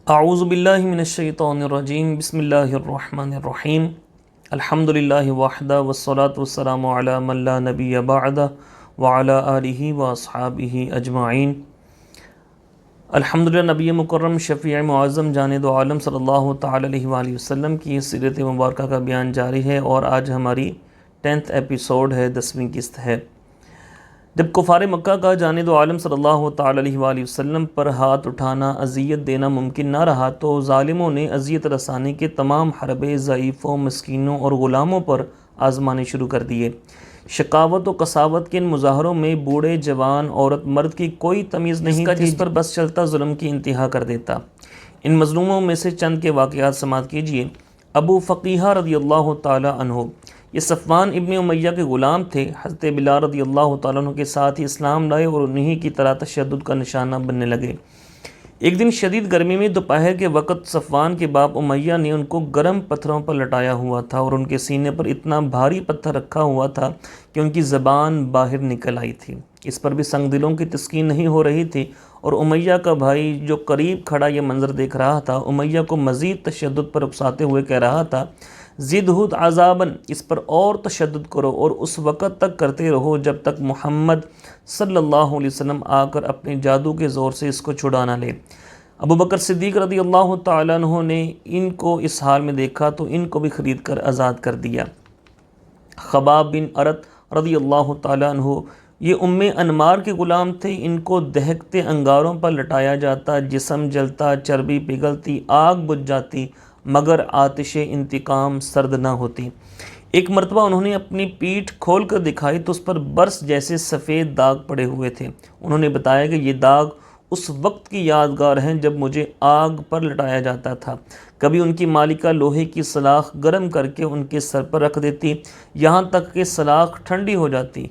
اعوذ باللہ من الشیطان الرجیم بسم اللہ الرحمن الرحیم الحمد للہ وحدہ والصلاة والسلام علی من لا نبی بعدہ وعلی آلہ واصحابہ اجمعین۔ الحمدللہ نبی مکرم شفیع معظم جاند عالم صلی اللہ تعالی علیہ وآلہ وسلم کی سیرت مبارکہ کا بیان جاری ہے، اور آج ہماری 10th ایپیسوڈ ہے، 10ویں قسط ہے۔ جب کفار مکہ کا جاند عالم صلی اللہ تعالی علیہ وآلہ وسلم پر ہاتھ اٹھانا، اذیت دینا ممکن نہ رہا تو ظالموں نے اذیت رسانی کے تمام حربے ضعیفوں، مسکینوں اور غلاموں پر آزمانے شروع کر دیے۔ شقاوت و قساوت کے ان مظاہروں میں بوڑھے، جوان، عورت، مرد کی کوئی تمیز نہیں تھی، جس پر بس چلتا ظلم کی انتہا کر دیتا۔ ان مظلوموں میں سے چند کے واقعات سماعت کیجیے۔ ابو فقیہ رضی اللہ تعالی عنہ، یہ صفوان ابن امیہ کے غلام تھے۔ حضرت بلال رضی اللہ تعالیٰ عنہ کے ساتھ ہی اسلام لائے اور انہی کی طرح تشدد کا نشانہ بننے لگے۔ ایک دن شدید گرمی میں دوپہر کے وقت صفوان کے باپ امیہ نے ان کو گرم پتھروں پر لٹایا ہوا تھا، اور ان کے سینے پر اتنا بھاری پتھر رکھا ہوا تھا کہ ان کی زبان باہر نکل آئی تھی۔ اس پر بھی سنگ دلوں کی تسکین نہیں ہو رہی تھی، اور امیہ کا بھائی جو قریب کھڑا یہ منظر دیکھ رہا تھا، امیہ کو مزید تشدد پر اکساتے ہوئے کہہ رہا تھا، زدہ عذاباً، اس پر اور تشدد کرو اور اس وقت تک کرتے رہو جب تک محمد صلی اللہ علیہ وسلم آ کر اپنے جادو کے زور سے اس کو چھڑا نہ لے۔ ابو بکر صدیق رضی اللہ تعالیٰ عنہ نے ان کو اس حال میں دیکھا تو ان کو بھی خرید کر آزاد کر دیا۔ خباب بن ارت رضی اللہ تعالیٰ عنہ، یہ ام انمار کے غلام تھے۔ ان کو دہکتے انگاروں پر لٹایا جاتا، جسم جلتا، چربی پگھلتی، آگ بجھ جاتی، مگر آتش انتقام سرد نہ ہوتی۔ ایک مرتبہ انہوں نے اپنی پیٹھ کھول کر دکھائی تو اس پر برس جیسے سفید داغ پڑے ہوئے تھے۔ انہوں نے بتایا کہ یہ داغ اس وقت کی یادگار ہیں جب مجھے آگ پر لٹایا جاتا تھا۔ کبھی ان کی مالکہ لوہے کی سلاخ گرم کر کے ان کے سر پر رکھ دیتی، یہاں تک کہ سلاخ ٹھنڈی ہو جاتی۔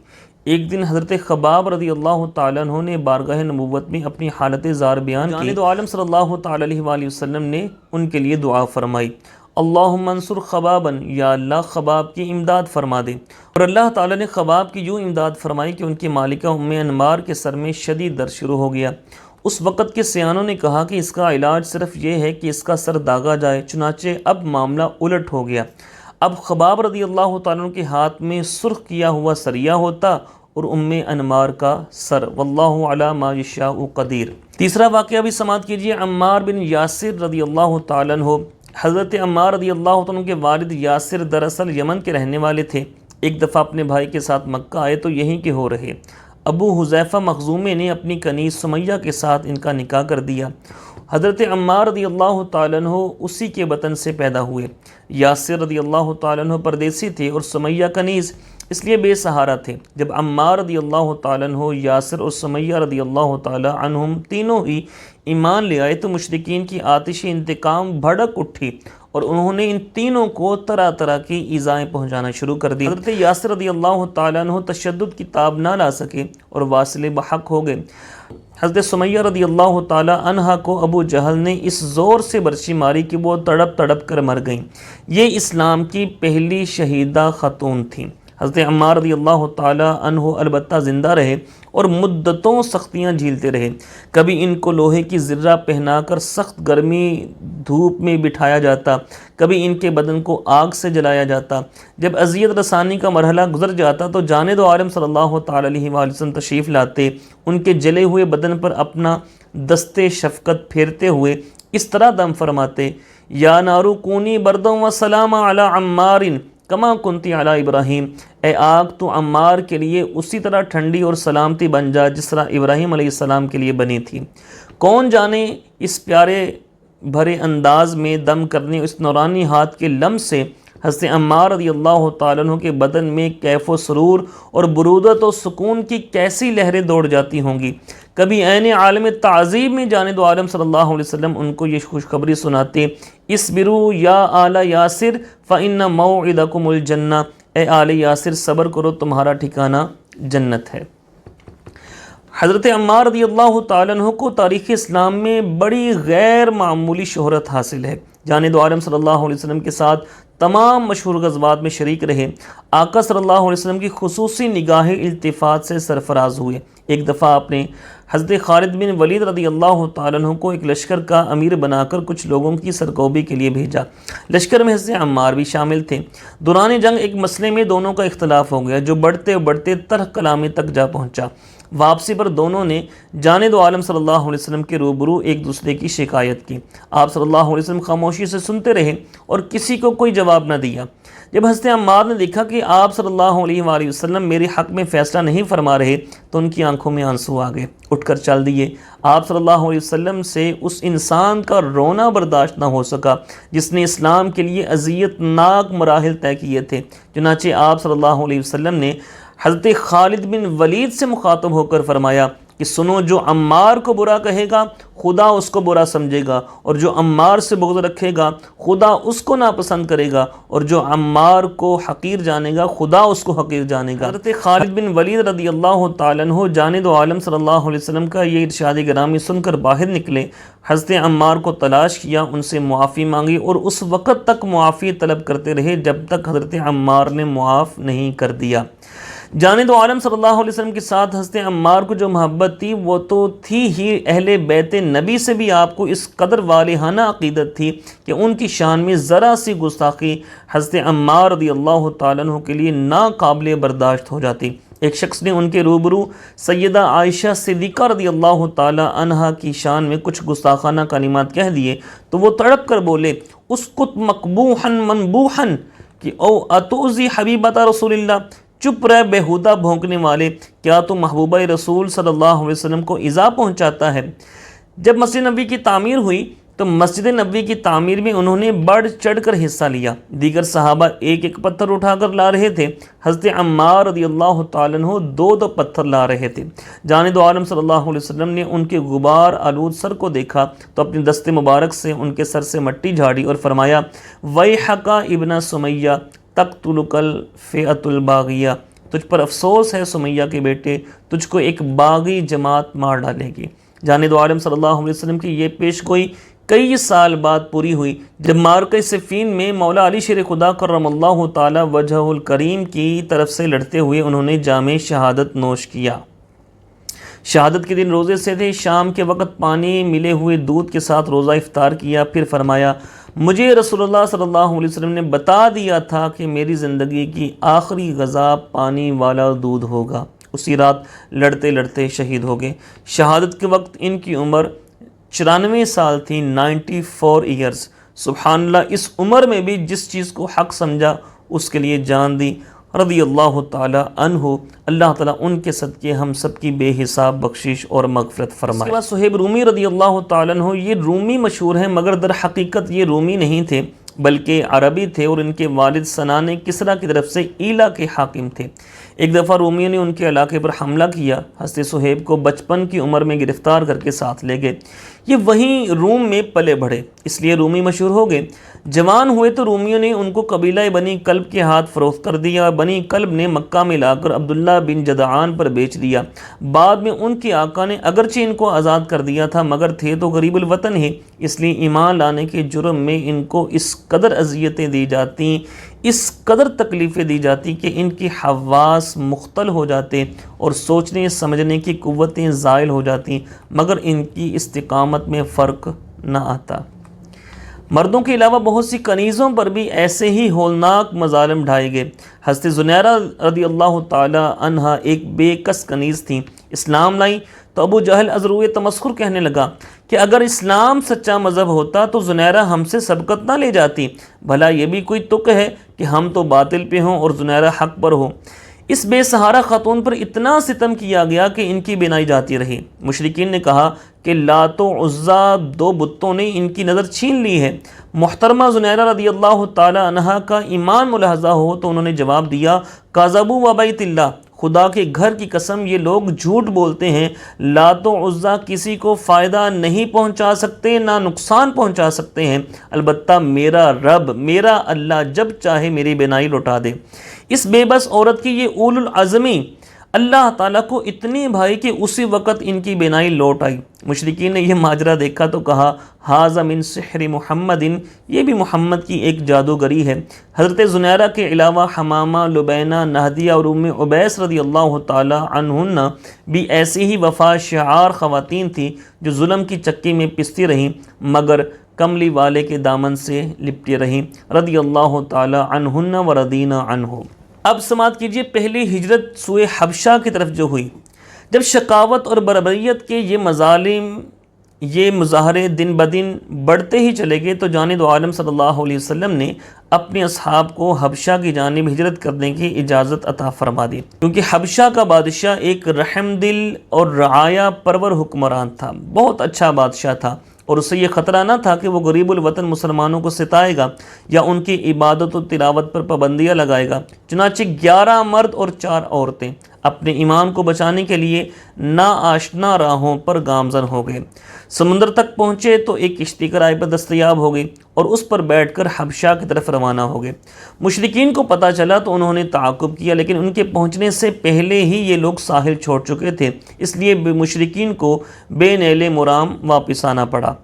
ایک دن حضرت خباب رضی اللہ تعالیٰ عنہ نے بارگاہ نبوت میں اپنی حالت زار بیان کی۔ جاند عالم صلی اللہ تعالیٰ علیہ وآلہ وسلم نے ان کے لیے دعا فرمائی، اللہم انصر خباباً، یا اللہ خباب کی امداد فرما دے۔ اور اللہ تعالیٰ نے خباب کی یوں امداد فرمائی کہ ان کی مالکہ ام انمار کے سر میں شدید درد شروع ہو گیا۔ اس وقت کے سیانوں نے کہا کہ اس کا علاج صرف یہ ہے کہ اس کا سر داغا جائے، چنانچہ اب معاملہ الٹ ہو گیا۔ اب خباب رضی اللہ تعالیٰ عنہ کے ہاتھ میں سرخ کیا ہوا سریا ہوتا اور ام انمار کا سر، واللہ علی ما یشاء قدیر۔ تیسرا واقعہ بھی سماعت کیجیے۔ عمار بن یاسر رضی اللہ تعالیٰ عنہ، حضرت عمار رضی اللہ تعالیٰ عنہ کے والد یاسر دراصل یمن کے رہنے والے تھے۔ ایک دفعہ اپنے بھائی کے ساتھ مکہ آئے تو یہیں کے ہو رہے۔ ابو حذیفہ مخزومی نے اپنی کنیز سمیہ کے ساتھ ان کا نکاح کر دیا۔ حضرت عمار رضی اللہ تعالیٰ عنہ اسی کے بطن سے پیدا ہوئے۔ یاسر رضی اللہ تعالیٰ عنہ پردیسی تھے اور سمیہ کنیز، اس لیے بے سہارا تھے۔ جب عمار رضی اللہ تعالیٰ عنہ، یاسر اور سمیہ رضی اللہ تعالیٰ عنہم تینوں ہی ایمان لے آئے تو مشرکین کی آتش انتقام بھڑک اٹھی، اور انہوں نے ان تینوں کو طرح طرح کی ایذائیں پہنچانا شروع کر دی۔ حضرت یاسر رضی اللہ تعالیٰ عنہ تشدد کی تاب نہ لا سکے اور واصل بحق ہو گئے۔ حضرت سمیہ رضی اللہ تعالیٰ عنہا کو ابو جہل نے اس زور سے برچی ماری کہ وہ تڑپ تڑپ کر مر گئیں۔ یہ اسلام کی پہلی شہیدہ خاتون تھیں۔ حضرت عمار رضی اللہ تعالیٰ عنہ البتہ زندہ رہے اور مدتوں سختیاں جھیلتے رہے۔ کبھی ان کو لوہے کی زرہ پہنا کر سخت گرمی دھوپ میں بٹھایا جاتا، کبھی ان کے بدن کو آگ سے جلایا جاتا۔ جب اذیت رسانی کا مرحلہ گزر جاتا تو جاند عالم صلی اللہ تعالیٰ علیہ وآلہ وسلم تشریف لاتے، ان کے جلے ہوئے بدن پر اپنا دست شفقت پھیرتے ہوئے اس طرح دم فرماتے، یا نارو کونی بردوں و سلام علی عمار کما کنتی علی ابراہیم، اے آگ تو عمار کے لیے اسی طرح ٹھنڈی اور سلامتی بن جا جس طرح ابراہیم علیہ السلام کے لیے بنی تھی۔ کون جانے اس پیارے بھرے انداز میں دم کرنے اس نورانی ہاتھ کے لمس سے حضرت عمار رضی اللہ تعالیٰ عنہ کے بدن میں کیف و سرور اور برودت و سکون کی کیسی لہریں دوڑ جاتی ہوں گی۔ کبھی عین عالم تعظیم میں جاند عالم صلی اللہ علیہ وسلم ان کو یہ خوشخبری سناتے، اصبروا یا آل یاسر فإن موعدکم الجنہ، اے آل یاسر صبر کرو، تمہارا ٹھکانہ جنت ہے۔ حضرت عمار رضی اللہ تعالیٰ عنہ کو تاریخ اسلام میں بڑی غیر معمولی شہرت حاصل ہے۔ جاند عالم صلی اللہ علیہ وسلم کے ساتھ تمام مشہور غزوات میں شریک رہے۔ آقا صلی اللہ علیہ وسلم کی خصوصی نگاہ التفات سے سرفراز ہوئے۔ ایک دفعہ آپ نے حضرت خالد بن ولید رضی اللہ تعالیٰ عنہ کو ایک لشکر کا امیر بنا کر کچھ لوگوں کی سرکوبی کے لیے بھیجا۔ لشکر میں حضرت عمار بھی شامل تھے۔ دوران جنگ ایک مسئلے میں دونوں کا اختلاف ہو گیا جو بڑھتے بڑھتے ترک کلامی تک جا پہنچا۔ واپسی پر دونوں نے جانے دو عالم صلی اللہ علیہ وسلم کے روبرو ایک دوسرے کی شکایت کی۔ آپ صلی اللہ علیہ وسلم خاموشی سے سنتے رہے اور کسی کو کوئی جواب نہ دیا۔ جب حضرت عمار نے دیکھا کہ آپ صلی اللہ علیہ وآلہ وسلم میرے حق میں فیصلہ نہیں فرما رہے تو ان کی آنکھوں میں آنسو آ گئے، اٹھ کر چل دیے۔ آپ صلی اللہ علیہ وسلم سے اس انسان کا رونا برداشت نہ ہو سکا جس نے اسلام کے لیے اذیت ناک مراحل طے کیے تھے۔ چنانچہ آپ صلی اللہ علیہ وسلم نے حضرت خالد بن ولید سے مخاطب ہو کر فرمایا کہ سنو، جو عمار کو برا کہے گا خدا اس کو برا سمجھے گا، اور جو عمار سے بغض رکھے گا خدا اس کو ناپسند کرے گا، اور جو عمار کو حقیر جانے گا خدا اس کو حقیر جانے گا۔ حضرت خالد بن ولید رضی اللہ تعالیٰ عنہ جانے دو عالم صلی اللہ علیہ وسلم کا یہ ارشاد گرامی سن کر باہر نکلے، حضرت عمار کو تلاش کیا، ان سے معافی مانگی اور اس وقت تک معافی طلب کرتے رہے جب تک حضرت عمار نے معاف نہیں کر دیا۔ جانے دو عالم صلی اللہ علیہ وسلم کے ساتھ حضرت عمار کو جو محبت تھی وہ تو تھی ہی، اہل بیت نبی سے بھی آپ کو اس قدر والہانہ عقیدت تھی کہ ان کی شان میں ذرا سی گستاخی حضرت عمار رضی اللہ تعالیٰ عنہ کے لیے ناقابل برداشت ہو جاتی۔ ایک شخص نے ان کے روبرو سیدہ عائشہ صدیقہ رضی اللہ تعالیٰ عنہا کی شان میں کچھ گستاخانہ کلمات کہہ دیے تو وہ تڑپ کر بولے، اسکت مقبوحن منبوحن، کہ او اتوزی حبیبۃ رسول اللہ، چپ رہ بیہودہ بھونکنے والے، کیا تو محبوبہ رسول صلی اللہ علیہ وسلم کو ایذا پہنچاتا ہے۔ جب مسجد نبوی کی تعمیر ہوئی تو مسجد نبوی کی تعمیر میں انہوں نے بڑھ چڑھ کر حصہ لیا۔ دیگر صحابہ ایک ایک پتھر اٹھا کر لا رہے تھے، حضرت عمار رضی اللہ تعالیٰ عنہ دو دو پتھر لا رہے تھے۔ جانے دو عالم صلی اللہ علیہ وسلم نے ان کے غبار آلود سر کو دیکھا تو اپنے دست مبارک سے ان کے سر سے مٹی جھاڑی اور فرمایا، ویحک ابن سمیہ تقتلک الفئۃ الباغیہ، تجھ پر افسوس ہے سمیہ کے بیٹے، تجھ کو ایک باغی جماعت مار ڈالے گی۔ جانے دو عالم صلی اللہ علیہ وسلم کی یہ پیش گوئی کئی سال بعد پوری ہوئی جب معرکہ صفین میں مولا علی شیر خدا کرم اللہ تعالی وجہ الکریم کی طرف سے لڑتے ہوئے انہوں نے جام شہادت نوش کیا۔ شہادت کے دن روزے سے تھے، شام کے وقت پانی ملے ہوئے دودھ کے ساتھ روزہ افطار کیا، پھر فرمایا، مجھے رسول اللہ صلی اللہ علیہ وسلم نے بتا دیا تھا کہ میری زندگی کی آخری غذا پانی والا دودھ ہوگا۔ اسی رات لڑتے لڑتے شہید ہو گئے۔ شہادت کے وقت ان کی عمر 94 سال تھی، 94 ایئرز۔ سبحان اللہ، اس عمر میں بھی جس چیز کو حق سمجھا اس کے لیے جان دی، رضی اللہ تعالی عنہ۔ اللہ تعالیٰ ان کے صدقے ہم سب کی بے حساب بخشش اور مغفرت فرمائے۔ اس کے بعد صہیب رومی رضی اللہ تعالیٰ عنہ، یہ رومی مشہور ہیں مگر در حقیقت یہ رومی نہیں تھے بلکہ عربی تھے، اور ان کے والد سنان کسریٰ کی طرف سے ایلا کے حاکم تھے۔ ایک دفعہ رومیوں نے ان کے علاقے پر حملہ کیا، حضرت صہیب کو بچپن کی عمر میں گرفتار کر کے ساتھ لے گئے۔ یہ وہیں روم میں پلے بڑھے، اس لیے رومی مشہور ہو گئے۔ جوان ہوئے تو رومیوں نے ان کو قبیلہ بنی کلب کے ہاتھ فروخت کر دیا۔ بنی کلب نے مکہ میں لا کر عبداللہ بن جدعان پر بیچ دیا۔ بعد میں ان کے آقا نے اگرچہ ان کو آزاد کر دیا تھا مگر تھے تو غریب الوطن ہی، اس لیے ایمان لانے کے جرم میں ان کو اس قدر اذیتیں دی جاتی، اس قدر تکلیفیں دی جاتی کہ ان کی حواس مختل ہو جاتے اور سوچنے سمجھنے کی قوتیں زائل ہو جاتی، مگر ان کی استقامت میں فرق نہ آتا۔ مردوں کے علاوہ بہت سی کنیزوں پر بھی ایسے ہی ہولناک مظالم ڈھائے گئے۔ حضرت زنیرہ رضی اللہ تعالی عنہا ایک بے کس کنیز تھیں، اسلام لائی تو ابو جہل از روئے تمسخر کہنے لگا کہ اگر اسلام سچا مذہب ہوتا تو زنیرہ ہم سے سبقت نہ لے جاتی، بھلا یہ بھی کوئی تک ہے کہ ہم تو باطل پہ ہوں اور زنیرہ حق پر ہو۔ اس بے سہارا خاتون پر اتنا ستم کیا گیا کہ ان کی بینائی جاتی رہی۔ مشرکین نے کہا کہ لات و عزا دو بتوں نے ان کی نظر چھین لی ہے۔ محترمہ زنیرہ رضی اللہ تعالی عنہا کا ایمان ملاحظہ ہو تو انہوں نے جواب دیا، کاذبوا و بیت اللہ، خدا کے گھر کی قسم یہ لوگ جھوٹ بولتے ہیں، لات و عزا کسی کو فائدہ نہیں پہنچا سکتے نہ نقصان پہنچا سکتے ہیں، البتہ میرا رب میرا اللہ جب چاہے میری بینائی لوٹا دے۔ اس بے بس عورت کی یہ اول العزمی اللہ تعالیٰ کو اتنی بھائی کہ اسی وقت ان کی بینائی لوٹ آئی۔ مشرکین نے یہ ماجرا دیکھا تو کہا ھذا من سحر محمد، یہ بھی محمد کی ایک جادوگری ہے۔ حضرت زنیرہ کے علاوہ حمامہ، لبینہ، نہدیہ اور ام عبیس رضی اللہ تعالی عنہن بھی ایسی ہی وفا شعار خواتین تھیں جو ظلم کی چکی میں پستی رہیں مگر کملی والے کے دامن سے لپٹی رہیں، رضی اللہ تعالی عنہن ورضینا عنہ۔ اب سماعت کیجئے، پہلی ہجرت سوئے حبشہ کی طرف جو ہوئی، جب شقاوت اور بربریت کے یہ مظالم، یہ مظاہرے دن بدن بڑھتے ہی چلے گئے، تو جانب عالم صلی اللہ علیہ وسلم نے اپنے اصحاب کو حبشہ کی جانب ہجرت کرنے کی اجازت عطا فرما دی، کیونکہ حبشہ کا بادشاہ ایک رحم دل اور رعایا پرور حکمران تھا، بہت اچھا بادشاہ تھا، اور اسے یہ خطرہ نہ تھا کہ وہ غریب الوطن مسلمانوں کو ستائے گا یا ان کی عبادت و تلاوت پر پابندیاں لگائے گا۔ چنانچہ 11 مرد اور 4 عورتیں اپنے ایمان کو بچانے کے لیے ناآشنا راہوں پر گامزن ہو گئے۔ سمندر تک پہنچے تو ایک کشتی کرائے پر دستیاب ہو گئی اور اس پر بیٹھ کر حبشہ کی طرف روانہ ہو گئے۔ مشرکین کو پتہ چلا تو انہوں نے تعاقب کیا، لیکن ان کے پہنچنے سے پہلے ہی یہ لوگ ساحل چھوڑ چکے تھے، اس لیے مشرکین کو بے نیل مرام واپس آنا پڑا۔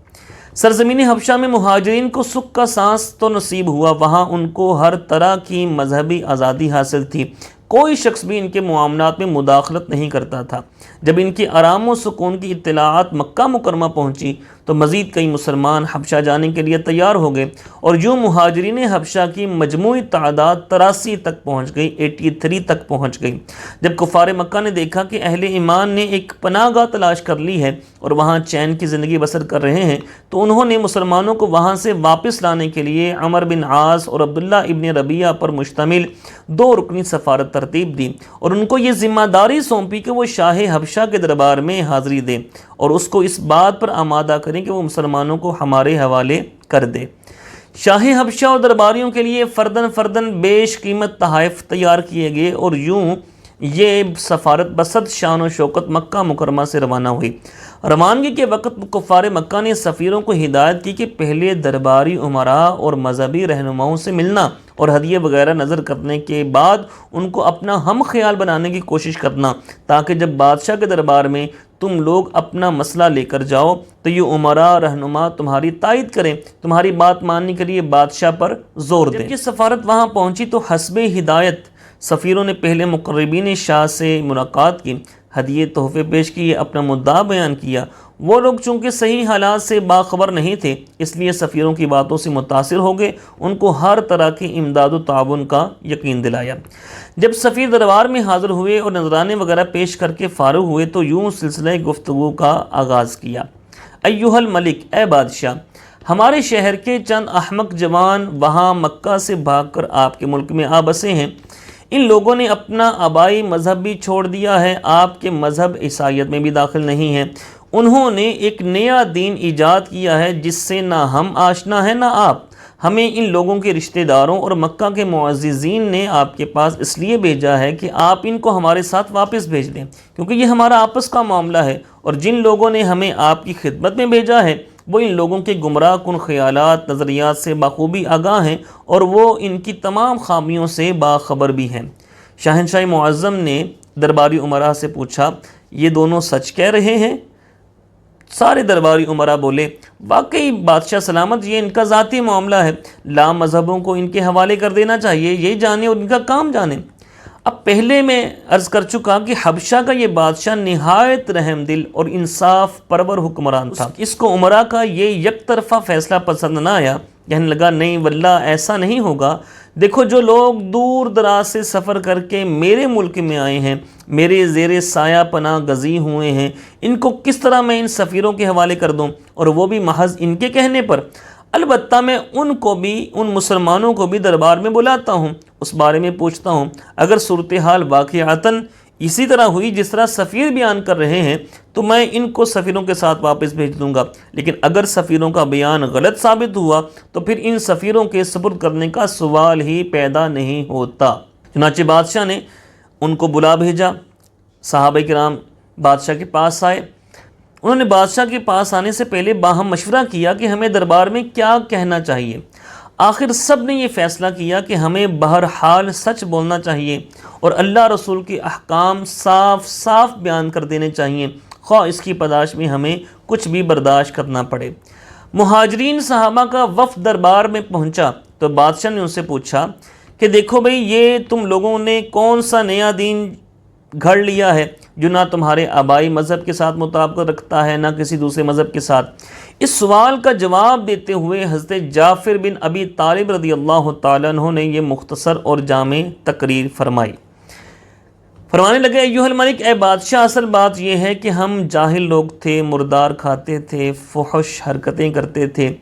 سرزمین حبشہ میں مہاجرین کو سکھ کا سانس تو نصیب ہوا، وہاں ان کو ہر طرح کی مذہبی آزادی حاصل تھی، کوئی شخص بھی ان کے معاملات میں مداخلت نہیں کرتا تھا۔ جب ان کی آرام و سکون کی اطلاعات مکہ مکرمہ پہنچی تو مزید کئی مسلمان حبشہ جانے کے لیے تیار ہو گئے، اور یوں مہاجرین حبشہ کی مجموعی تعداد 83 تک پہنچ گئی، 83 تک پہنچ گئی۔ جب کفار مکہ نے دیکھا کہ اہل ایمان نے ایک پناہ گاہ تلاش کر لی ہے اور وہاں چین کی زندگی بسر کر رہے ہیں، تو انہوں نے مسلمانوں کو وہاں سے واپس لانے کے لیے عمر بن عاص اور عبداللہ ابن ربیعہ پر مشتمل 2 رکنی سفارت ترتیب دی، اور ان کو یہ ذمہ داری سونپی کہ وہ شاہ حبشہ کے دربار میں حاضری دیں اور اس کو اس بات پر آمادہ کریں کہ وہ مسلمانوں کو ہمارے حوالے کر دے۔ شاہ حبشہ اور درباریوں کے لیے فردن فردن بیش قیمت تحائف تیار کیے گئے، اور یوں یہ سفارت بصد شان و شوکت مکہ مکرمہ سے روانہ ہوئی۔ روانگی کے وقت کفار مکہ نے سفیروں کو ہدایت کی کہ پہلے درباری امراء اور مذہبی رہنماؤں سے ملنا اور ہدیے وغیرہ نظر کرنے کے بعد ان کو اپنا ہم خیال بنانے کی کوشش کرنا، تاکہ جب بادشاہ کے دربار میں تم لوگ اپنا مسئلہ لے کر جاؤ تو یہ امراء رہنما تمہاری تائید کریں، تمہاری بات ماننے کے لیے بادشاہ پر زور دیں۔ جب یہ سفارت وہاں پہنچی تو حسب ہدایت سفیروں نے پہلے مقربین شاہ سے ملاقات کی، ہدیے تحفے پیش کیے، اپنا مدعا بیان کیا۔ وہ لوگ چونکہ صحیح حالات سے باخبر نہیں تھے، اس لیے سفیروں کی باتوں سے متاثر ہو گئے، ان کو ہر طرح کی امداد و تعاون کا یقین دلایا۔ جب سفیر دربار میں حاضر ہوئے اور نذرانے وغیرہ پیش کر کے فارغ ہوئے تو یوں سلسلہ گفتگو کا آغاز کیا۔ ایھا الملک، اے بادشاہ، ہمارے شہر کے چند احمق جوان وہاں مکہ سے بھاگ کر آپ کے ملک میں آ بسے ہیں۔ ان لوگوں نے اپنا آبائی مذہب بھی چھوڑ دیا ہے، آپ کے مذہب عیسائیت میں بھی داخل نہیں ہیں۔ انہوں نے ایک نیا دین ایجاد کیا ہے جس سے نہ ہم آشنا ہیں نہ آپ۔ ہمیں ان لوگوں کے رشتہ داروں اور مکہ کے معززین نے آپ کے پاس اس لیے بھیجا ہے کہ آپ ان کو ہمارے ساتھ واپس بھیج دیں، کیونکہ یہ ہمارا آپس کا معاملہ ہے، اور جن لوگوں نے ہمیں آپ کی خدمت میں بھیجا ہے وہ ان لوگوں کے گمراہ کن خیالات نظریات سے بخوبی آگاہ ہیں، اور وہ ان کی تمام خامیوں سے باخبر بھی ہیں۔ شاہنشاہ معظم نے درباری امراء سے پوچھا، یہ دونوں سچ کہہ رہے ہیں؟ سارے درباری امراء بولے، واقعی بادشاہ سلامت، یہ ان کا ذاتی معاملہ ہے، لا مذہبوں کو ان کے حوالے کر دینا چاہیے، یہ جانے اور ان کا کام جانے۔ اب پہلے میں عرض کر چکا کہ حبشہ کا یہ بادشاہ نہایت رحم دل اور انصاف پرور حکمران تھا۔ اس کو امراء کا یہ یک طرفہ فیصلہ پسند نہ آیا، کہنے لگا، نہیں واللہ ایسا نہیں ہوگا، دیکھو جو لوگ دور دراز سے سفر کر کے میرے ملک میں آئے ہیں، میرے زیر سایہ پناہ گزین ہوئے ہیں، ان کو کس طرح میں ان سفیروں کے حوالے کر دوں، اور وہ بھی محض ان کے کہنے پر؟ البتہ میں ان کو بھی، ان مسلمانوں کو بھی دربار میں بلاتا ہوں، اس بارے میں پوچھتا ہوں، اگر صورتحال واقعتاً اسی طرح ہوئی جس طرح سفیر بیان کر رہے ہیں تو میں ان کو سفیروں کے ساتھ واپس بھیج دوں گا، لیکن اگر سفیروں کا بیان غلط ثابت ہوا تو پھر ان سفیروں کے سپرد کرنے کا سوال ہی پیدا نہیں ہوتا۔ چنانچہ بادشاہ نے ان کو بلا بھیجا۔ صحابہ کرام بادشاہ کے پاس آئے۔ انہوں نے بادشاہ کے پاس آنے سے پہلے باہم مشورہ کیا کہ ہمیں دربار میں کیا کہنا چاہیے۔ آخر سب نے یہ فیصلہ کیا کہ ہمیں بہرحال سچ بولنا چاہیے اور اللہ رسول کے احکام صاف صاف بیان کر دینے چاہیے، خواہ اس کی پاداش میں ہمیں کچھ بھی برداشت کرنا پڑے۔ مہاجرین صحابہ کا وفد دربار میں پہنچا تو بادشاہ نے ان سے پوچھا کہ دیکھو بھئی، یہ تم لوگوں نے کون سا نیا دین گھڑ لیا ہے جو نہ تمہارے آبائی مذہب کے ساتھ مطابقت رکھتا ہے نہ کسی دوسرے مذہب کے ساتھ؟ اس سوال کا جواب دیتے ہوئے حضرت جعفر بن ابی طالب رضی اللہ تعالیٰ عنہ نے یہ مختصر اور جامع تقریر فرمائی۔ فرمانے لگے، ایھا الملک، اے بادشاہ، اصل بات یہ ہے کہ ہم جاہل لوگ تھے، مردار کھاتے تھے، فحش حرکتیں کرتے تھے،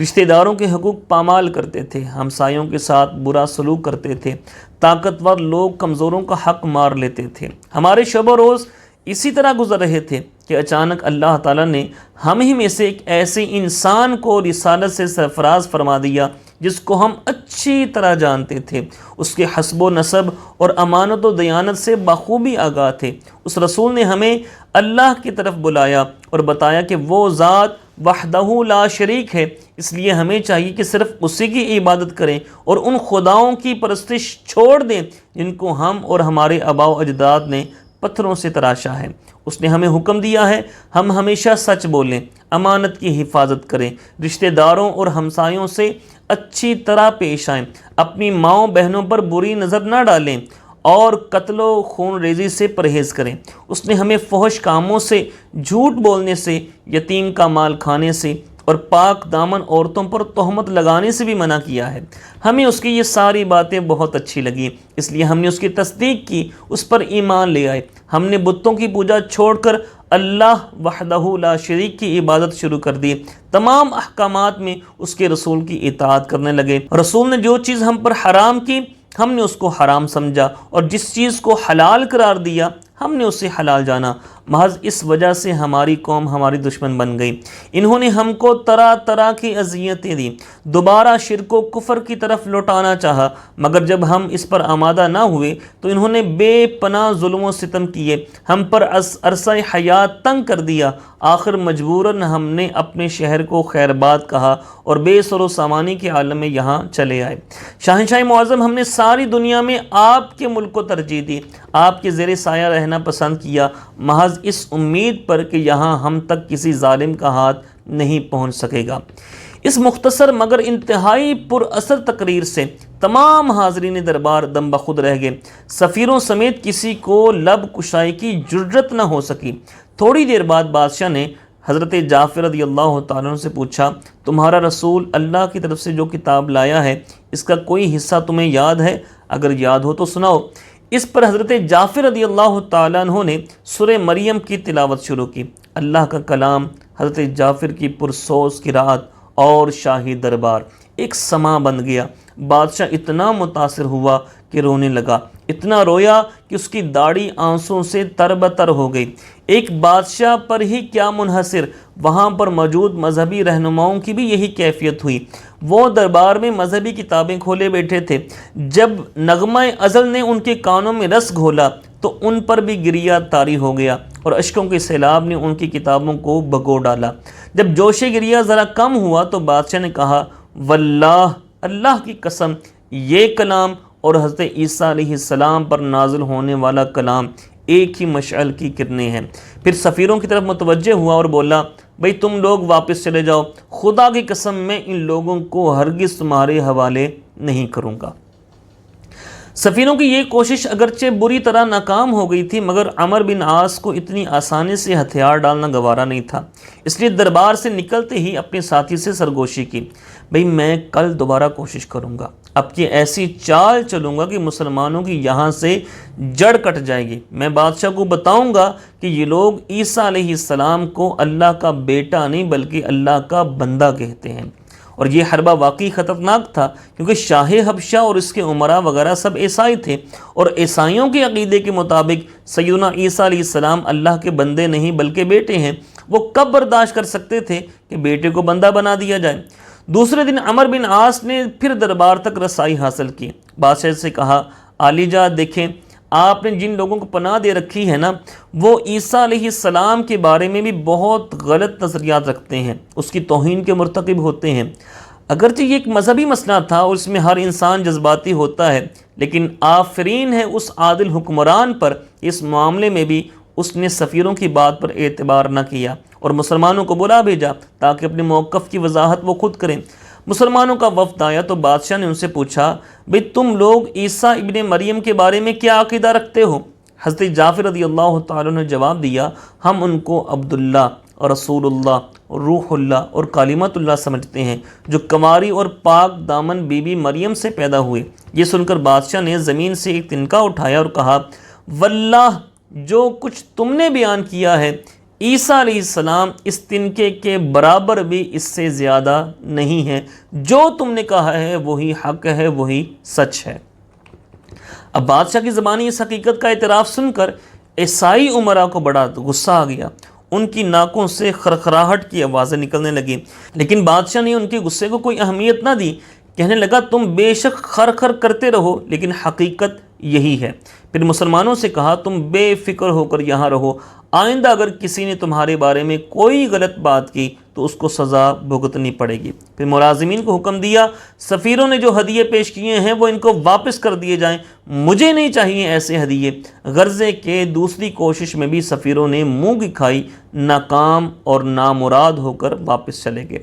رشتہ داروں کے حقوق پامال کرتے تھے، ہمسایوں کے ساتھ برا سلوک کرتے تھے، طاقتور لوگ کمزوروں کا حق مار لیتے تھے۔ ہمارے شب و روز اسی طرح گزر رہے تھے کہ اچانک اللہ تعالیٰ نے ہم ہی میں سے ایک ایسے انسان کو رسالت سے سرفراز فرما دیا جس کو ہم اچھی طرح جانتے تھے، اس کے حسب و نسب اور امانت و دیانت سے بخوبی آگاہ تھے۔ اس رسول نے ہمیں اللہ کی طرف بلایا اور بتایا کہ وہ ذات وحدہ لا شریک ہے، اس لیے ہمیں چاہیے کہ صرف اسی کی عبادت کریں اور ان خداؤں کی پرستش چھوڑ دیں جن کو ہم اور ہمارے آباء و اجداد نے پتھروں سے تراشا ہے۔ اس نے ہمیں حکم دیا ہے ہم ہمیشہ سچ بولیں، امانت کی حفاظت کریں، رشتہ داروں اور ہمسایوں سے اچھی طرح پیش آئیں، اپنی ماؤں بہنوں پر بری نظر نہ ڈالیں اور قتل و خون ریزی سے پرہیز کریں۔ اس نے ہمیں فحش کاموں سے، جھوٹ بولنے سے، یتیم کا مال کھانے سے اور پاک دامن عورتوں پر تہمت لگانے سے بھی منع کیا ہے۔ ہمیں اس کی یہ ساری باتیں بہت اچھی لگیں، اس لیے ہم نے اس کی تصدیق کی، اس پر ایمان لے آئے۔ ہم نے بتوں کی پوجا چھوڑ کر اللہ وحدہ لا شریک کی عبادت شروع کر دی، تمام احکامات میں اس کے رسول کی اطاعت کرنے لگے۔ رسول نے جو چیز ہم پر حرام کی ہم نے اس کو حرام سمجھا اور جس چیز کو حلال قرار دیا ہم نے اسے حلال جانا۔ محض اس وجہ سے ہماری قوم ہماری دشمن بن گئی۔ انہوں نے ہم کو طرح طرح کی اذیتیں دیں، دوبارہ شرک و کفر کی طرف لوٹانا چاہا، مگر جب ہم اس پر آمادہ نہ ہوئے تو انہوں نے بے پناہ ظلم و ستم کیے، ہم پر عرصہ حیات تنگ کر دیا۔ آخر مجبوراً ہم نے اپنے شہر کو خیرباد کہا اور بے سر و سامانی کے عالم میں یہاں چلے آئے۔ شاہنشاہ معظم، ہم نے ساری دنیا میں آپ کے ملک کو ترجیح دی، آپ کے زیر سایہ رہنا پسند کیا، محض اس امید پر کہ یہاں ہم تک کسی ظالم کا ہاتھ نہیں پہنچ سکے گا۔ اس مختصر مگر انتہائی پر اثر تقریر سے تمام حاضرین دربار دم بخود رہ گئے، سفیروں سمیت کسی کو لب کشائی کی جرت نہ ہو سکی۔ تھوڑی دیر بعد بادشاہ نے حضرت جعفر رضی اللہ تعالیٰ عنہ سے پوچھا، تمہارا رسول اللہ کی طرف سے جو کتاب لایا ہے اس کا کوئی حصہ تمہیں یاد ہے؟ اگر یاد ہو تو سناؤ۔ اس پر حضرت جعفر رضی اللہ تعالیٰ عنہ نے سورہ مریم کی تلاوت شروع کی۔ اللہ کا کلام، حضرت جعفر کی پرسوز قرات اور شاہی دربار ایک سما بن گیا۔ بادشاہ اتنا متاثر ہوا کہ رونے لگا، اتنا رویا کہ اس کی داڑھی آنسوں سے تربتر ہو گئی۔ ایک بادشاہ پر ہی کیا منحصر، وہاں پر موجود مذہبی رہنماؤں کی بھی یہی کیفیت ہوئی۔ وہ دربار میں مذہبی کتابیں کھولے بیٹھے تھے، جب نغمہ ازل نے ان کے کانوں میں رس گھولا تو ان پر بھی گریہ طاری ہو گیا اور اشکوں کے سیلاب نے ان کی کتابوں کو بھگو ڈالا۔ جب جوش گریہ ذرا کم ہوا تو بادشاہ نے کہا، واللہ، اللہ کی قسم، یہ کلام اور حضرت عیسیٰ علیہ السلام پر نازل ہونے والا کلام ایک ہی مشعل کی کرنیں ہیں۔ پھر سفیروں کی طرف متوجہ ہوا اور بولا، بھئی تم لوگ واپس چلے جاؤ، خدا کی قسم میں ان لوگوں کو ہرگز تمہارے حوالے نہیں کروں گا۔ سفیروں کی یہ کوشش اگرچہ بری طرح ناکام ہو گئی تھی، مگر عمر بن عاص کو اتنی آسانی سے ہتھیار ڈالنا گوارا نہیں تھا، اس لیے دربار سے نکلتے ہی اپنے ساتھی سے سرگوشی کی، بھئی میں کل دوبارہ کوشش کروں گا، اب کی ایسی چال چلوں گا کہ مسلمانوں کی یہاں سے جڑ کٹ جائے گی۔ میں بادشاہ کو بتاؤں گا کہ یہ لوگ عیسیٰ علیہ السلام کو اللہ کا بیٹا نہیں بلکہ اللہ کا بندہ کہتے ہیں۔ اور یہ حربہ واقعی خطرناک تھا، کیونکہ شاہ حبشہ اور اس کے امراء وغیرہ سب عیسائی تھے، اور عیسائیوں کے عقیدے کے مطابق سیدنا عیسیٰ علیہ السلام اللہ کے بندے نہیں بلکہ بیٹے ہیں۔ وہ کب برداشت کر سکتے تھے کہ بیٹے کو بندہ بنا دیا جائے؟ دوسرے دن عمر بن عاص نے پھر دربار تک رسائی حاصل کی۔ بادشاہ سے کہا، عالی جان دیکھیں، آپ نے جن لوگوں کو پناہ دے رکھی ہے نا، وہ عیسیٰ علیہ السلام کے بارے میں بھی بہت غلط نظریات رکھتے ہیں، اس کی توہین کے مرتکب ہوتے ہیں۔ اگرچہ یہ ایک مذہبی مسئلہ تھا اور اس میں ہر انسان جذباتی ہوتا ہے، لیکن آفرین ہے اس عادل حکمران پر، اس معاملے میں بھی اس نے سفیروں کی بات پر اعتبار نہ کیا اور مسلمانوں کو بلا بھیجا تاکہ اپنے موقف کی وضاحت وہ خود کریں۔ مسلمانوں کا وفد آیا تو بادشاہ نے ان سے پوچھا، بھئی تم لوگ عیسیٰ ابن مریم کے بارے میں کیا عقیدہ رکھتے ہو؟ حضرت جعفر رضی اللہ تعالیٰ نے جواب دیا، ہم ان کو عبداللہ اور رسول اللہ اور روح اللہ اور کلمۃ اللہ سمجھتے ہیں، جو کنواری اور پاک دامن بی بی مریم سے پیدا ہوئے۔ یہ سن کر بادشاہ نے زمین سے ایک تنکا اٹھایا اور کہا، واللہ جو کچھ تم نے بیان کیا ہے عیسیٰ علیہ السلام اس تنکے کے برابر بھی اس سے زیادہ نہیں ہے، جو تم نے کہا ہے وہی حق ہے، وہی سچ ہے۔ اب بادشاہ کی زبانی اس حقیقت کا اعتراف سن کر عیسائی امراء کو بڑا غصہ آ گیا، ان کی ناکوں سے خرخراہٹ کی آوازیں نکلنے لگیں، لیکن بادشاہ نے ان کے غصے کو کوئی اہمیت نہ دی، کہنے لگا تم بے شک خر خر کرتے رہو لیکن حقیقت یہی ہے۔ پھر مسلمانوں سے کہا، تم بے فکر ہو کر یہاں رہو، آئندہ اگر کسی نے تمہارے بارے میں کوئی غلط بات کی تو اس کو سزا بھگتنی پڑے گی۔ پھر ملازمین کو حکم دیا، سفیروں نے جو ہدیے پیش کیے ہیں وہ ان کو واپس کر دیے جائیں، مجھے نہیں چاہیے ایسے ہدیے۔ غرضے کے دوسری کوشش میں بھی سفیروں نے منہ کی کھائی، ناکام اور نامراد ہو کر واپس چلے گئے۔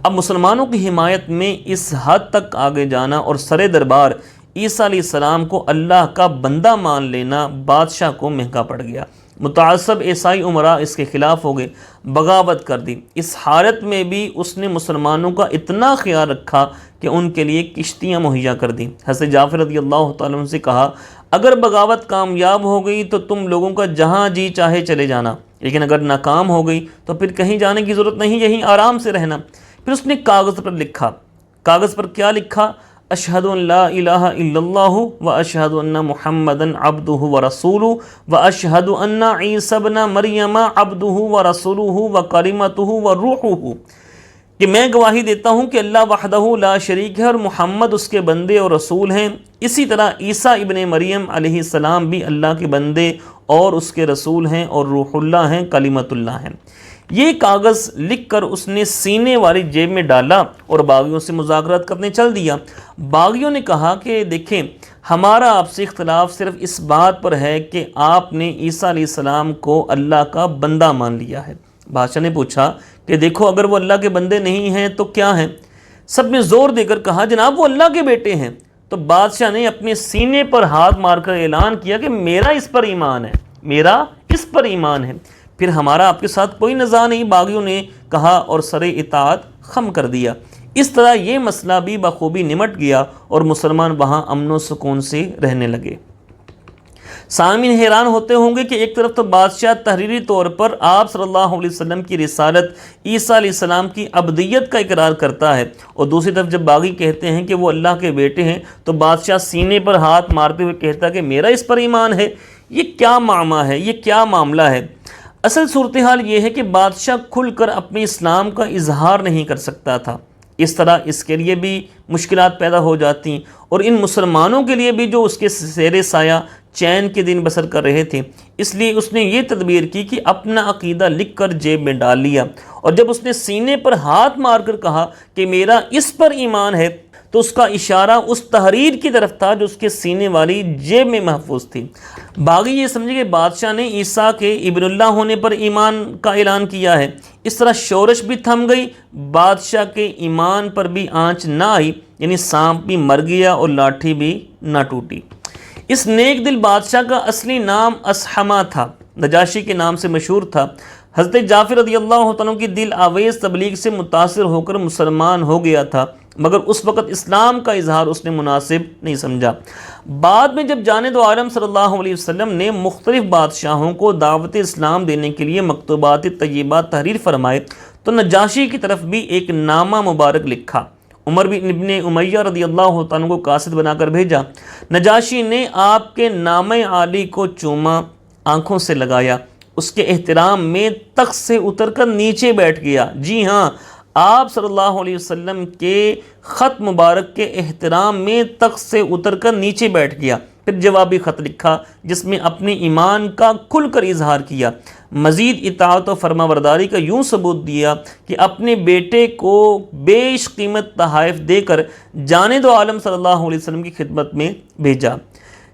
اب مسلمانوں کی حمایت میں اس حد تک آگے جانا اور سر دربار عیسیٰ علیہ السلام کو اللہ کا بندہ مان لینا بادشاہ کو مہنگا پڑ گیا۔ متعصب عیسائی امراء اس کے خلاف ہو گئے، بغاوت کر دی۔ اس حالت میں بھی اس نے مسلمانوں کا اتنا خیال رکھا کہ ان کے لیے کشتیاں مہیا کر دیں۔ حضرت جعفر رضی اللہ تعالیٰ عنہ سے کہا، اگر بغاوت کامیاب ہو گئی تو تم لوگوں کا جہاں جی چاہے چلے جانا، لیکن اگر ناکام ہو گئی تو پھر کہیں جانے کی ضرورت نہیں، یہیں آرام سے رہنا۔ پھر اس نے کاغذ پر لکھا۔ کاغذ پر کیا لکھا؟ اشہد ان لا الہ الا اللہ و اشہد ان محمدا عبدہ و رسولہ و اشہد ان عیسیٰ ابن مریم عبدہ و رسولہ و کلمتہ و روحہ، کہ میں گواہی دیتا ہوں کہ اللہ وحدہ لا شریک ہے اور محمد اس کے بندے اور رسول ہیں، اسی طرح عیسیٰ ابن مریم علیہ السلام بھی اللہ کے بندے اور اس کے رسول ہیں اور روح اللہ ہیں، کلمت اللہ ہیں۔ یہ کاغذ لکھ کر اس نے سینے والی جیب میں ڈالا اور باغیوں سے مذاکرات کرنے چل دیا۔ باغیوں نے کہا کہ دیکھیں، ہمارا آپ سے اختلاف صرف اس بات پر ہے کہ آپ نے عیسیٰ علیہ السلام کو اللہ کا بندہ مان لیا ہے۔ بادشاہ نے پوچھا کہ دیکھو اگر وہ اللہ کے بندے نہیں ہیں تو کیا ہیں؟ سب نے زور دے کر کہا، جناب وہ اللہ کے بیٹے ہیں۔ تو بادشاہ نے اپنے سینے پر ہاتھ مار کر اعلان کیا کہ میرا اس پر ایمان ہے، میرا اس پر ایمان ہے، پھر ہمارا آپ کے ساتھ کوئی نزاع نہیں۔ باغیوں نے کہا اور سر اطاعت خم کر دیا۔ اس طرح یہ مسئلہ بھی بخوبی نمٹ گیا اور مسلمان وہاں امن و سکون سے رہنے لگے۔ سامعین حیران ہوتے ہوں گے کہ ایک طرف تو بادشاہ تحریری طور پر آپ صلی اللہ علیہ وسلم کی رسالت، عیسیٰ علیہ السلام کی عبدیت کا اقرار کرتا ہے، اور دوسری طرف جب باغی کہتے ہیں کہ وہ اللہ کے بیٹے ہیں تو بادشاہ سینے پر ہاتھ مارتے ہوئے کہتا ہے کہ میرا اس پر ایمان ہے۔ یہ کیا معاملہ ہے؟ یہ کیا معاملہ ہے؟ اصل صورتحال یہ ہے کہ بادشاہ کھل کر اپنے اسلام کا اظہار نہیں کر سکتا تھا، اس طرح اس کے لیے بھی مشکلات پیدا ہو جاتی، اور ان مسلمانوں کے لیے بھی جو اس کے زیر سایہ چین کے دن بسر کر رہے تھے۔ اس لیے اس نے یہ تدبیر کی کہ اپنا عقیدہ لکھ کر جیب میں ڈال لیا، اور جب اس نے سینے پر ہاتھ مار کر کہا کہ میرا اس پر ایمان ہے تو اس کا اشارہ اس تحریر کی طرف تھا جو اس کے سینے والی جیب میں محفوظ تھی۔ باغی یہ سمجھے کہ بادشاہ نے عیسیٰ کے ابن اللہ ہونے پر ایمان کا اعلان کیا ہے۔ اس طرح شورش بھی تھم گئی، بادشاہ کے ایمان پر بھی آنچ نہ آئی، یعنی سانپ بھی مر گیا اور لاٹھی بھی نہ ٹوٹی۔ اس نیک دل بادشاہ کا اصلی نام اسحمہ تھا، نجاشی کے نام سے مشہور تھا۔ حضرت جعفر رضی اللہ عنہ کی دل آویز تبلیغ سے متاثر ہو کر مسلمان ہو گیا تھا، مگر اس وقت اسلام کا اظہار اس نے مناسب نہیں سمجھا۔ بعد میں جب جانب عالم صلی اللہ علیہ وسلم نے مختلف بادشاہوں کو دعوت اسلام دینے کے لیے مکتوبات طیبات تحریر فرمائے تو نجاشی کی طرف بھی ایک نامہ مبارک لکھا۔ عمر بن ابن امیہ رضی اللہ عنہ کو قاصد بنا کر بھیجا۔ نجاشی نے آپ کے نامہ عالی کو چوما، آنکھوں سے لگایا، اس کے احترام میں تخت سے اتر کر نیچے بیٹھ گیا۔ جی ہاں، آپ صلی اللہ علیہ وسلم کے خط مبارک کے احترام میں تخت سے اتر کر نیچے بیٹھ گیا۔ پھر جوابی خط لکھا جس میں اپنے ایمان کا کھل کر اظہار کیا، مزید اطاعت و فرما برداری کا یوں ثبوت دیا کہ اپنے بیٹے کو بیش قیمت تحائف دے کر جانے دو عالم صلی اللہ علیہ وسلم کی خدمت میں بھیجا۔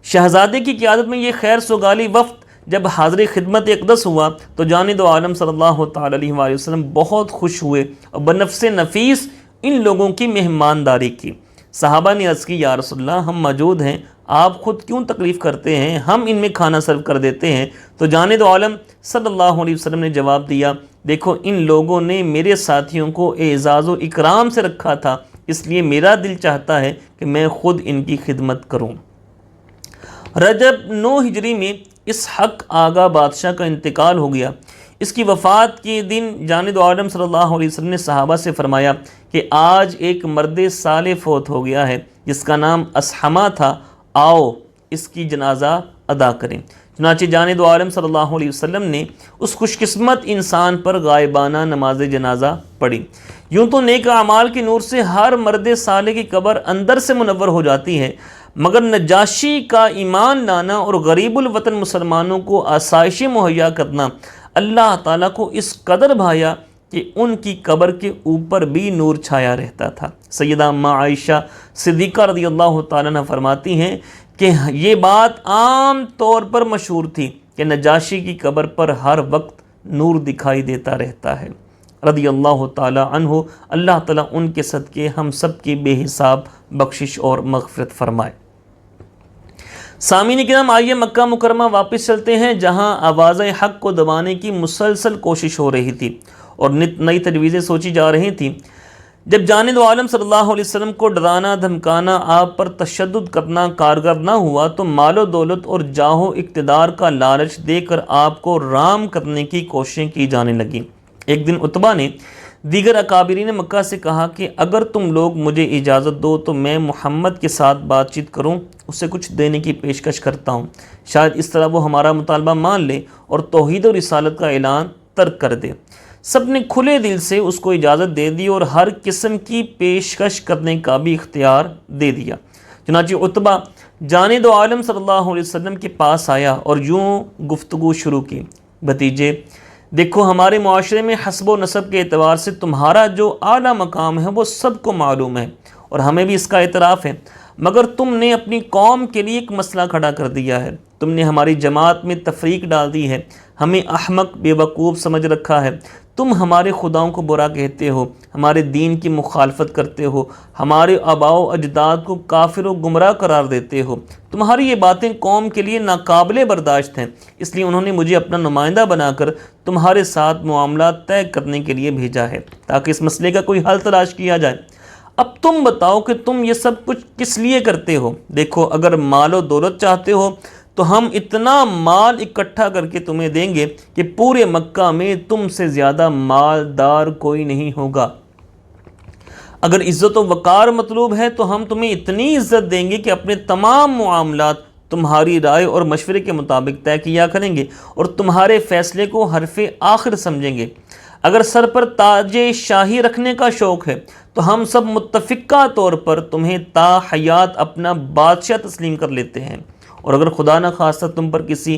شہزادے کی قیادت میں یہ خیر سگالی وفد جب حاضر خدمت اقدس ہوا تو جانے دو عالم صلی اللہ تعالی علیہ وآلہ وسلم بہت خوش ہوئے اور بنفس نفیس ان لوگوں کی مہمانداری کی۔ صحابہ نے عرض کی، یا رسول اللہ، ہم موجود ہیں، آپ خود کیوں تکلیف کرتے ہیں، ہم ان میں کھانا سرو کر دیتے ہیں۔ تو جانے دو عالم صلی اللہ علیہ وسلم نے جواب دیا، دیکھو ان لوگوں نے میرے ساتھیوں کو اعزاز و اکرام سے رکھا تھا، اس لیے میرا دل چاہتا ہے کہ میں خود ان کی خدمت کروں۔ رجب 9 ہجری میں اسحق آغا بادشاہ کا انتقال ہو گیا۔ اس کی وفات کے دن جانے دو عالم صلی اللہ علیہ وسلم نے صحابہ سے فرمایا کہ آج ایک مرد صالح فوت ہو گیا ہے جس کا نام اسحمہ تھا، آؤ اس کی جنازہ ادا کریں۔ چنانچہ جانے دو عالم صلی اللہ علیہ وسلم نے اس خوش قسمت انسان پر غائبانہ نماز جنازہ پڑھی۔ یوں تو نیک اعمال کے نور سے ہر مرد صالح کی قبر اندر سے منور ہو جاتی ہے، مگر نجاشی کا ایمان لانا اور غریب الوطن مسلمانوں کو آسائشیں مہیا کرنا اللہ تعالیٰ کو اس قدر بھایا کہ ان کی قبر کے اوپر بھی نور چھایا رہتا تھا۔ سیدہ اماں عائشہ صدیقہ رضی اللہ تعالیٰ عنہ فرماتی ہیں کہ یہ بات عام طور پر مشہور تھی کہ نجاشی کی قبر پر ہر وقت نور دکھائی دیتا رہتا ہے۔ رضی اللہ تعالیٰ عنہ، اللہ تعالیٰ ان کے صدقے ہم سب کی بے حساب بخشش اور مغفرت فرمائے۔ سامعین کرام، آئیے مکہ مکرمہ واپس چلتے ہیں جہاں آواز حق کو دبانے کی مسلسل کوشش ہو رہی تھی اور نت نئی تجویزیں سوچی جا رہی تھیں۔ جب جانے دو عالم صلی اللہ علیہ وسلم کو ڈرانا دھمکانا، آپ پر تشدد کرنا کارگر نہ ہوا تو مال و دولت اور جاہ و اقتدار کا لالچ دے کر آپ کو رام کرنے کی کوششیں کی جانے لگیں۔ ایک دن عتبہ نے دیگر اکابرین مکہ سے کہا کہ اگر تم لوگ مجھے اجازت دو تو میں محمد کے ساتھ بات چیت کروں، اسے کچھ دینے کی پیشکش کرتا ہوں، شاید اس طرح وہ ہمارا مطالبہ مان لے اور توحید و رسالت کا اعلان ترک کر دے۔ سب نے کھلے دل سے اس کو اجازت دے دی اور ہر قسم کی پیشکش کرنے کا بھی اختیار دے دیا۔ چنانچہ عتبہ جانے دو عالم صلی اللہ علیہ وسلم کے پاس آیا اور یوں گفتگو شروع کی، بھتیجے دیکھو، ہمارے معاشرے میں حسب و نسب کے اعتبار سے تمہارا جو اعلیٰ مقام ہے وہ سب کو معلوم ہے اور ہمیں بھی اس کا اعتراف ہے، مگر تم نے اپنی قوم کے لیے ایک مسئلہ کھڑا کر دیا ہے، تم نے ہماری جماعت میں تفریق ڈال دی ہے، ہمیں احمق بے وقوف سمجھ رکھا ہے، تم ہمارے خداؤں کو برا کہتے ہو، ہمارے دین کی مخالفت کرتے ہو، ہمارے آباء و اجداد کو کافر و گمراہ قرار دیتے ہو، تمہاری یہ باتیں قوم کے لیے ناقابل برداشت ہیں، اس لیے انہوں نے مجھے اپنا نمائندہ بنا کر تمہارے ساتھ معاملات طے کرنے کے لیے بھیجا ہے تاکہ اس مسئلے کا کوئی حل تلاش کیا جائے۔ اب تم بتاؤ کہ تم یہ سب کچھ کس لیے کرتے ہو؟ دیکھو، اگر مال و دولت چاہتے ہو تو ہم اتنا مال اکٹھا کر کے تمہیں دیں گے کہ پورے مکہ میں تم سے زیادہ مالدار کوئی نہیں ہوگا۔ اگر عزت و وقار مطلوب ہے تو ہم تمہیں اتنی عزت دیں گے کہ اپنے تمام معاملات تمہاری رائے اور مشورے کے مطابق طے کیا کریں گے اور تمہارے فیصلے کو حرف آخر سمجھیں گے۔ اگر سر پر تاج شاہی رکھنے کا شوق ہے تو ہم سب متفقہ طور پر تمہیں تا حیات اپنا بادشاہ تسلیم کر لیتے ہیں، اور اگر خدا نہ خواستہ تم پر کسی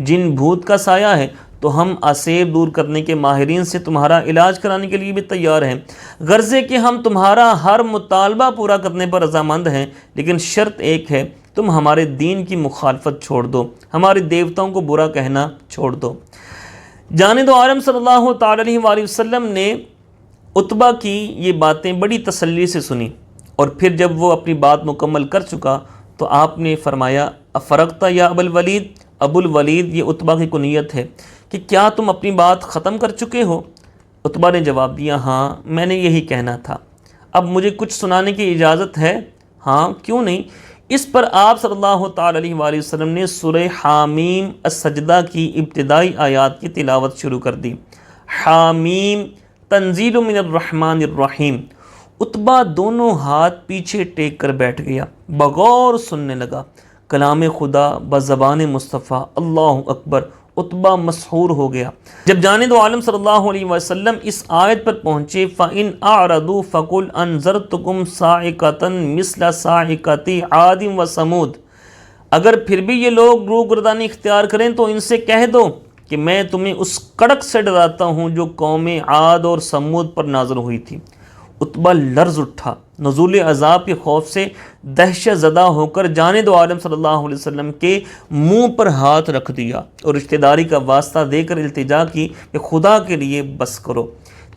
جن بھوت کا سایہ ہے تو ہم آسیب دور کرنے کے ماہرین سے تمہارا علاج کرانے کے لیے بھی تیار ہیں، غرض ہے کہ ہم تمہارا ہر مطالبہ پورا کرنے پر رضامند ہیں، لیکن شرط ایک ہے، تم ہمارے دین کی مخالفت چھوڑ دو، ہمارے دیوتاؤں کو برا کہنا چھوڑ دو۔ جانے دو عالم صلی اللہ تعالی علیہ وآلہ وسلم نے عتبہ کی یہ باتیں بڑی تسلی سے سنی، اور پھر جب وہ اپنی بات مکمل کر چکا تو آپ نے فرمایا، افرغت یا ابو الولید؟ ابو الولید یہ عتبہ کی کنیت ہے کہ کیا تم اپنی بات ختم کر چکے ہو؟ عتبہ نے جواب دیا، ہاں میں نے یہی کہنا تھا، اب مجھے کچھ سنانے کی اجازت ہے؟ ہاں کیوں نہیں۔ اس پر آپ صلی اللہ تعالی علیہ وآلہ وسلم نے سورہ حامیم السجدہ کی ابتدائی آیات کی تلاوت شروع کر دی۔ حامیم تنزیل من الرحمن الرحیم۔ عتبہ دونوں ہاتھ پیچھے ٹیک کر بیٹھ گیا، بغور سننے لگا۔ کلام خدا بزبان مصطفیٰ، اللہ اکبر! عتبہ مسحور ہو گیا۔ جب جانے دو عالم صلی اللہ علیہ وسلم اس آیت پر پہنچے، فَإِنْ أَعْرَضُوا فَقُلْ أَنذَرْتُكُمْ صَاعِقَةً مِثْلَ صَاعِقَةِ عَادٍ وَثَمُودَ، اگر پھر بھی یہ لوگ روگردانی اختیار کریں تو ان سے کہہ دو کہ میں تمہیں اس کڑک سے ڈراتا ہوں جو قوم عاد اور سمود پر نازل ہوئی تھی۔ عتبہ لرز اٹھا، نزول عذاب کے خوف سے دہشت زدہ ہو کر جانب عالم صلی اللہ علیہ وسلم کے منہ پر ہاتھ رکھ دیا اور رشتہ داری کا واسطہ دے کر التجا کی کہ خدا کے لیے بس کرو۔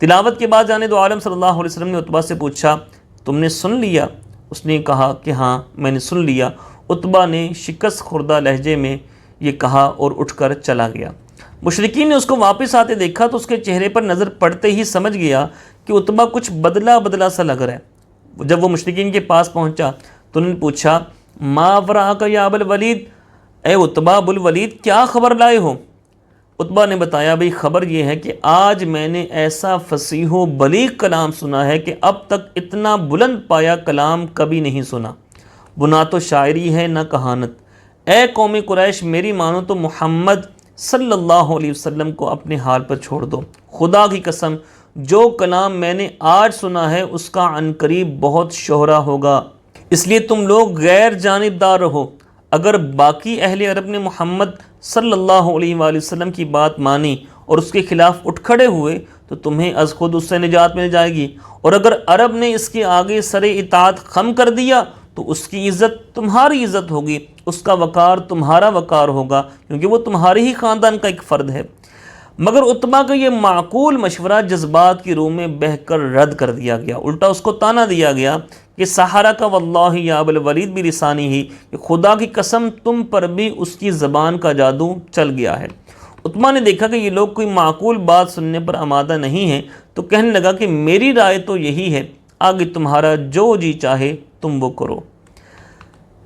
تلاوت کے بعد جانب عالم صلی اللہ علیہ وسلم نے عتبہ سے پوچھا، تم نے سن لیا؟ اس نے کہا کہ ہاں میں نے سن لیا۔ عتبہ نے شکست خوردہ لہجے میں یہ کہا اور اٹھ کر چلا گیا۔ مشرکین نے اس کو واپس آتے دیکھا تو اس کے چہرے پر نظر پڑتے ہی سمجھ گیا کہ عتبہ کچھ بدلا بدلا سا لگ رہا ہے۔ جب وہ مشرکین کے پاس پہنچا تو انہوں نے پوچھا، ما وراءک یا ابا الولید، اے عتبہ ابو الولید کیا خبر لائے ہو؟ عتبہ نے بتایا، بھئی خبر یہ ہے کہ آج میں نے ایسا فصیح و بلیغ کلام سنا ہے کہ اب تک اتنا بلند پایا کلام کبھی نہیں سنا۔ وہ نہ تو شاعری ہے نہ کہانت۔ اے قوم قریش میری مانو تو محمد صلی اللہ علیہ وسلم کو اپنے حال پر چھوڑ دو۔ خدا کی قسم جو کلام میں نے آج سنا ہے اس کا عنقریب بہت شہرہ ہوگا، اس لیے تم لوگ غیر جانبدار رہو۔ اگر باقی اہل عرب نے محمد صلی اللہ علیہ وآلہ وسلم کی بات مانی اور اس کے خلاف اٹھ کھڑے ہوئے تو تمہیں از خود اس سے نجات مل جائے گی، اور اگر عرب نے اس کے آگے سر اطاعت خم کر دیا تو اس کی عزت تمہاری عزت ہوگی، اس کا وقار تمہارا وقار ہوگا، کیونکہ وہ تمہارے ہی خاندان کا ایک فرد ہے۔ مگر عتبہ کا یہ معقول مشورہ جذبات کی روح میں بہہ کر رد کر دیا گیا، الٹا اس کو تانا دیا گیا کہ سحرہ کا واللہ یا ابا الولید بھی لسانی ہی، کہ خدا کی قسم تم پر بھی اس کی زبان کا جادو چل گیا ہے۔ عتبہ نے دیکھا کہ یہ لوگ کوئی معقول بات سننے پر آمادہ نہیں ہیں تو کہنے لگا کہ میری رائے تو یہی ہے، آگے تمہارا جو جی چاہے تم وہ کرو۔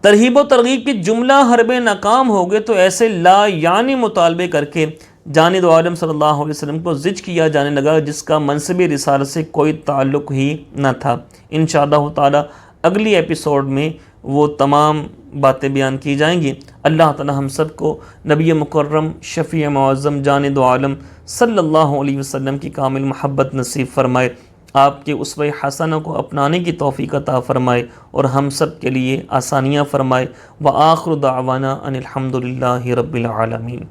ترہیب و ترغیب کی جملہ حربیں ناکام ہو گئے تو ایسے لا یعنی مطالبے کر کے جانب عالم صلی اللہ علیہ وسلم کو زج کیا جانے لگا جس کا منصب رسالت سے کوئی تعلق ہی نہ تھا۔ انشاءاللہ تعالی اگلی ایپیسوڈ میں وہ تمام باتیں بیان کی جائیں گی۔ اللہ تعالی ہم سب کو نبی مکرم شفیع معظم جانب عالم صلی اللہ علیہ وسلم کی کامل محبت نصیب فرمائے، آپ کے اسوہ حسنہ کو اپنانے کی توفیق عطا فرمائے اور ہم سب کے لیے آسانیاں فرمائے۔ وآخر دعوانا ان الحمدللہ رب العالمین۔